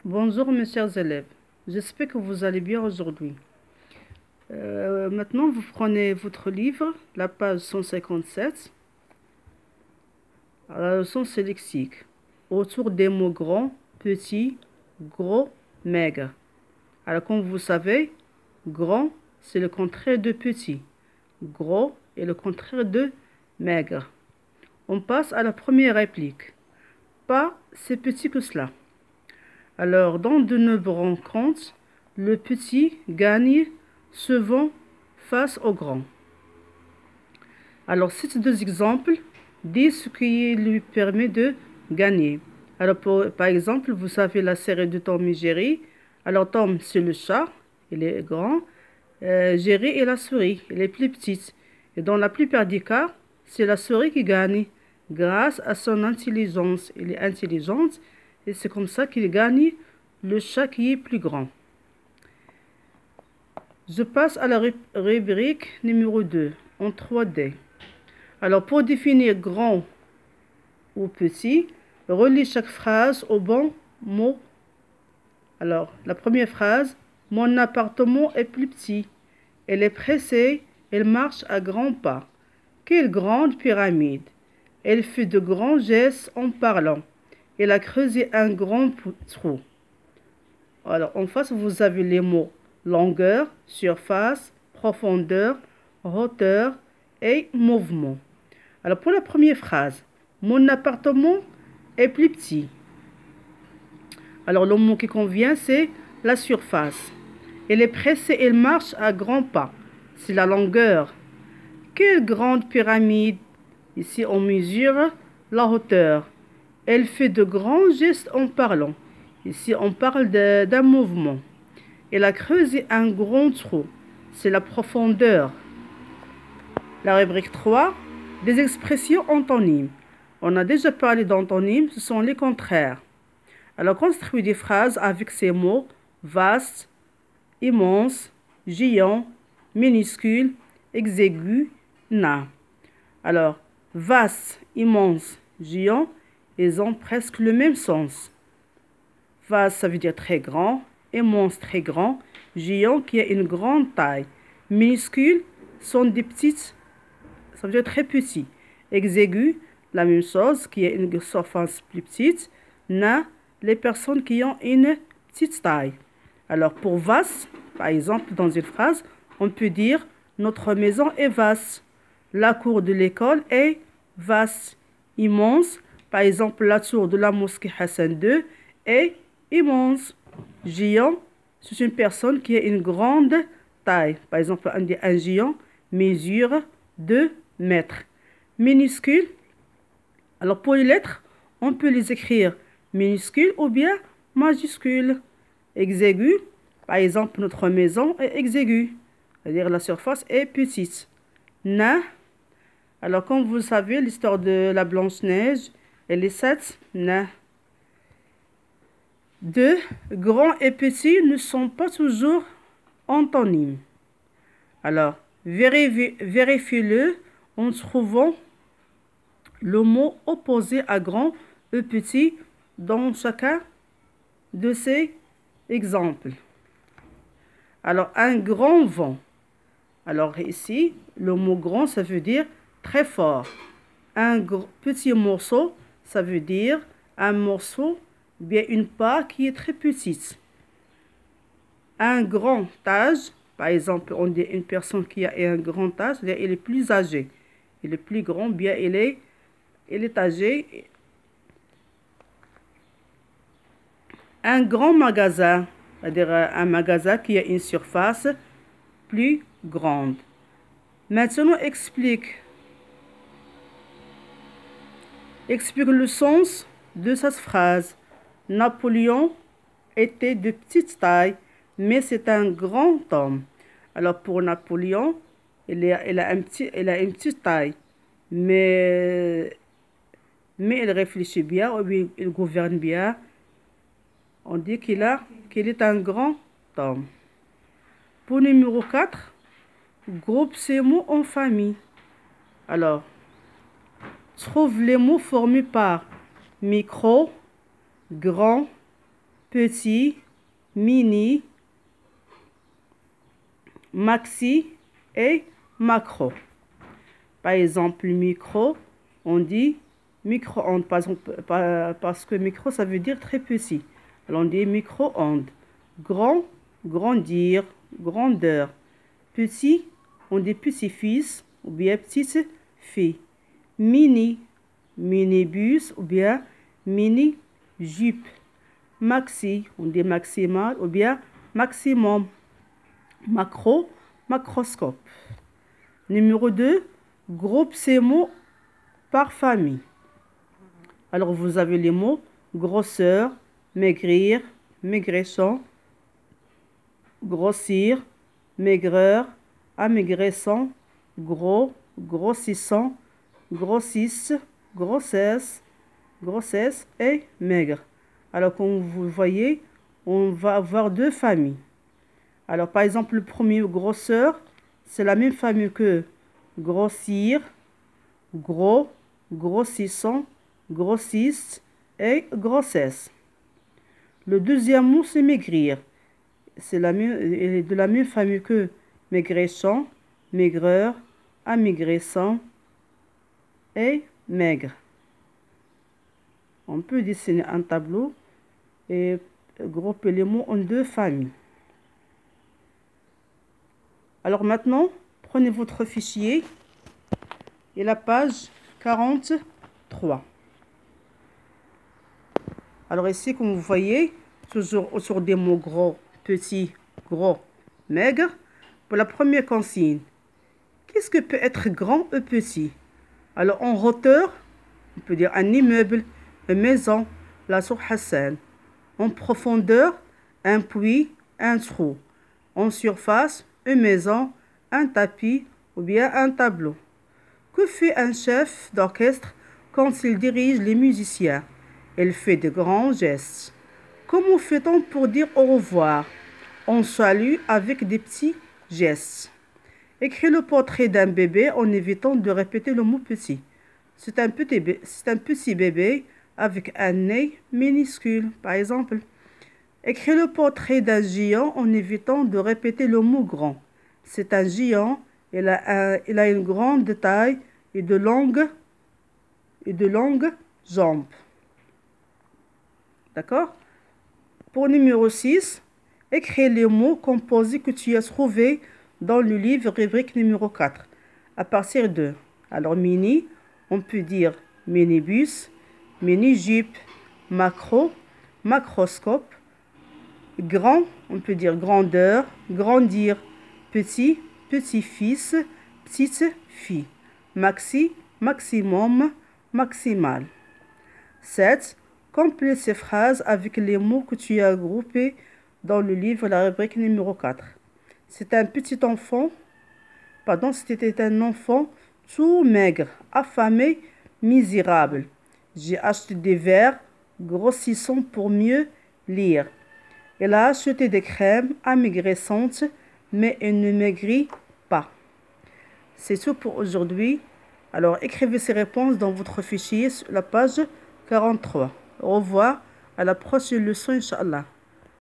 Bonjour mes chers élèves, j'espère que vous allez bien aujourd'hui. Maintenant, vous prenez votre livre, la page 157. La leçon c'est lexique. Autour des mots grands, petits, gros, maigre. Alors comme vous savez, grand c'est le contraire de petit. Gros est le contraire de maigre. On passe à la première réplique. Pas si petit que cela. Alors, dans de nombreuses rencontres, le petit gagne souvent face au grand. Alors, ces deux exemples disent ce qui lui permet de gagner. Alors, par exemple, vous savez la série de Tom et Jerry. Alors, Tom, c'est le chat, il est grand. Jerry est la souris, elle est plus petite. Et dans la plupart des cas, c'est la souris qui gagne grâce à son intelligence. Elle est intelligente et c'est comme ça qu'il gagne le chat qui est plus grand. Je passe à la rubrique numéro 2, en 3D. Alors, pour définir grand ou petit, relis chaque phrase au bon mot. Alors, la première phrase, mon appartement est plus petit. Elle est pressée, elle marche à grands pas. Quelle grande pyramide! Elle fait de grands gestes en parlant. Elle a creusé un grand trou. Alors, en face, vous avez les mots longueur, surface, profondeur, hauteur et mouvement. Alors, pour la première phrase, mon appartement est plus petit. Alors, le mot qui convient, c'est la surface. Elle est pressée, elle marche à grands pas. C'est la longueur. Quelle grande pyramide! Ici, on mesure la hauteur. Elle fait de grands gestes en parlant. Ici, on parle d'un mouvement. Elle a creusé un grand trou. C'est la profondeur. La rubrique 3, des expressions antonymes. On a déjà parlé d'antonymes, ce sont les contraires. Alors, construis des phrases avec ces mots vaste, immense, géant, minuscule, exigu, nain. Alors, vaste, immense, géant, ils ont presque le même sens. Vaste, ça veut dire très grand, immense, très grand, géant qui a une grande taille. Minuscule sont des petites, ça veut dire très petit. Exigu, la même chose, qui a une surface plus petite. Nain, les personnes qui ont une petite taille. Alors, pour vaste, par exemple, dans une phrase, on peut dire notre maison est vaste. La cour de l'école est vaste, immense. Par exemple, la tour de la mosquée Hassan II est immense. Géant, c'est une personne qui a une grande taille. Par exemple, un géant mesure 2 mètres. Minuscule, alors pour les lettres, on peut les écrire minuscules ou bien majuscules. Exigu, par exemple, notre maison est exiguë, c'est-à-dire la surface est petite. Nain, alors comme vous savez, l'histoire de la Blanche-Neige et les 7 nains. 2. Grand et petit ne sont pas toujours antonymes. Alors, vérifiez-le en trouvant le mot opposé à grand et petit dans chacun de ces exemples. Alors, un grand vent. Alors ici, le mot grand, ça veut dire très fort. Un petit morceau, ça veut dire un morceau, bien une part qui est très petite. Un grand âge, par exemple, on dit une personne qui a un grand âge, c'est-à-dire elle est plus âgée. Elle est plus grand, bien elle est âgée. Un grand magasin, c'est-à-dire un magasin qui a une surface plus grande. Maintenant, explique le sens de cette phrase. Napoléon était de petite taille, mais c'est un grand homme. Alors pour Napoléon, il a une petite taille, mais il réfléchit bien, il gouverne bien. On dit qu'il est un grand homme. Pour numéro 4, groupe ces mots en famille. Alors, trouve les mots formés par micro, grand, petit, mini, maxi et macro. Par exemple, micro, on dit micro-ondes, par exemple, parce que micro, ça veut dire très petit. Alors on dit micro-ondes. Grand, grandir, grandeur. Petit, on dit petit-fils ou bien petite-fille. Mini, minibus ou bien mini-jupe. Maxi, on dit maximal ou bien maximum. Macro, macroscope. Numéro 2, groupe ces mots par famille. Alors vous avez les mots grosseur, maigrir, maigrissant, grossir, maigreur, amaigrissant, gros, grossissant, grossisse, grossesse, grossesse et maigre. Alors comme vous voyez, on va avoir deux familles. Alors par exemple, le premier grosseur, c'est la même famille que grossir, gros, grossissant, grossisse et grossesse. Le deuxième mot, c'est maigrir. C'est de la même famille que maigrissant, maigreur, amaigrissant et maigre. On peut dessiner un tableau et grouper les mots en deux familles. Alors maintenant, prenez votre fichier et la page 43. Alors ici, comme vous voyez, toujours autour des mots gros, petit, gros, maigre. Pour la première consigne, qu'est-ce que peut être grand et petit? Alors en hauteur, on peut dire un immeuble, une maison, la Sour Hassan. En profondeur, un puits, un trou. En surface, une maison, un tapis ou bien un tableau. Que fait un chef d'orchestre quand il dirige les musiciens? Il fait de grands gestes. Comment fait-on pour dire au revoir? On salue avec des petits gestes. Écris le portrait d'un bébé en évitant de répéter le mot petit. C'est un petit bébé avec un nez minuscule, par exemple. Écris le portrait d'un géant en évitant de répéter le mot grand. C'est un géant, il a une grande taille et de longues jambes. D'accord? Pour numéro 6, écris les mots composés que tu as trouvés dans le livre rubrique numéro 4. À partir de, alors mini, on peut dire minibus, mini-jupe, macro, macroscope, grand, on peut dire grandeur, grandir, petit, petit-fils, petite-fille, maxi, maximum, maximal. 7. Complète ces phrases avec les mots que tu as groupés dans le livre, la rubrique numéro 4. C'était un enfant tout maigre, affamé, misérable. J'ai acheté des verres grossissants pour mieux lire. Elle a acheté des crèmes amaigrissantes, mais elle ne maigrit pas. C'est tout pour aujourd'hui. Alors écrivez ces réponses dans votre fichier sur la page 43. Au revoir, à la prochaine leçon, Inch'Allah.